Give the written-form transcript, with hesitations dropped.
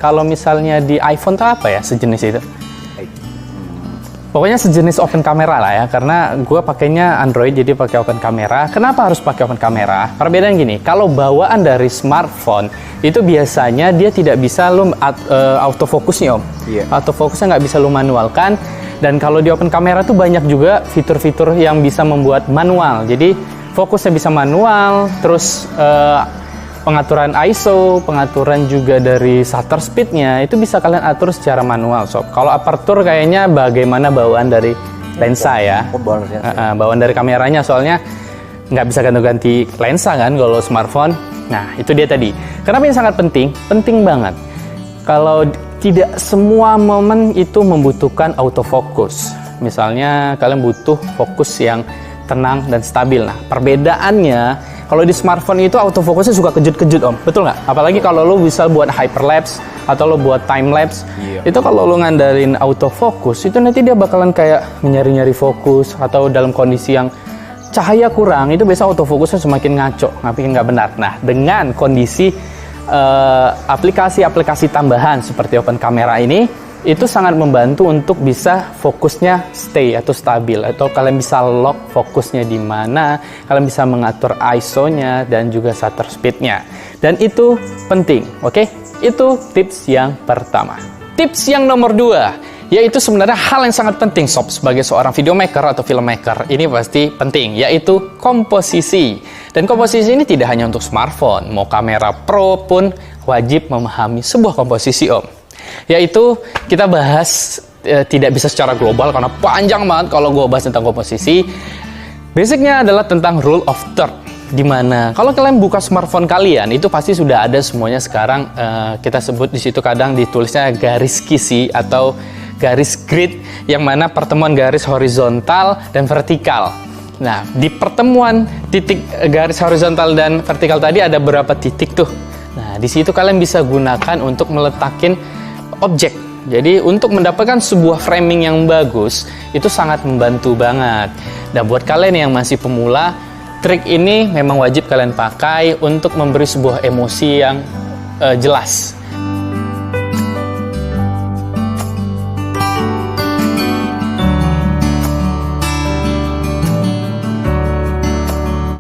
Kalau misalnya di iPhone tuh apa ya sejenis itu? Pokoknya sejenis open camera lah ya, karena gue pakainya Android jadi pakai open camera. Kenapa harus pakai open camera? Perbedaan gini, kalau bawaan dari smartphone itu biasanya dia tidak bisa lu autofokusnya om. Autofokusnya nggak bisa lu manualkan. Dan kalau di open camera tuh banyak juga fitur-fitur yang bisa membuat manual. Jadi fokusnya bisa manual, terus pengaturan ISO, pengaturan juga dari shutter speednya itu bisa kalian atur secara manual sob. Kalau aperture kayaknya bagaimana bawaan dari lensa ya, bawaan dari kameranya, soalnya nggak bisa ganti-ganti lensa kan kalau smartphone. Nah itu dia tadi. Kenapa ini sangat penting? Penting banget. Kalau tidak semua momen itu membutuhkan autofocus. Misalnya kalian butuh fokus yang tenang dan stabil. Nah perbedaannya, kalau di smartphone itu autofokusnya suka kejut-kejut om, betul nggak? Apalagi kalau lo bisa buat hyperlapse atau lo buat timelapse, itu kalau lo ngandalin autofokus itu nanti dia bakalan kayak nyari-nyari fokus, atau dalam kondisi yang cahaya kurang itu biasa autofokusnya semakin ngaco, makin nggak benar. Nah dengan kondisi aplikasi-aplikasi tambahan seperti open camera ini, itu sangat membantu untuk bisa fokusnya stay atau stabil, atau kalian bisa lock fokusnya di mana, kalian bisa mengatur ISO-nya dan juga shutter speed-nya. Dan itu penting, oke? Itu tips yang pertama. Tips yang nomor 2, yaitu sebenarnya hal yang sangat penting sob sebagai seorang videomaker atau filmmaker. Ini pasti penting, yaitu komposisi. Dan komposisi ini tidak hanya untuk smartphone, mau kamera pro pun wajib memahami sebuah komposisi om. Yaitu kita bahas tidak bisa secara global karena panjang banget kalau gue bahas tentang komposisi. Basicnya adalah tentang rule of third, dimana kalau kalian buka smartphone kalian itu pasti sudah ada semuanya sekarang. Kita sebut di situ kadang ditulisnya garis kisi atau garis grid, yang mana pertemuan garis horizontal dan vertikal. Nah di pertemuan titik garis horizontal dan vertikal tadi ada berapa titik tuh. Nah di situ kalian bisa gunakan untuk meletakin objek. Jadi untuk mendapatkan sebuah framing yang bagus itu sangat membantu banget. Dan buat kalian yang masih pemula, trik ini memang wajib kalian pakai untuk memberi sebuah emosi yang jelas.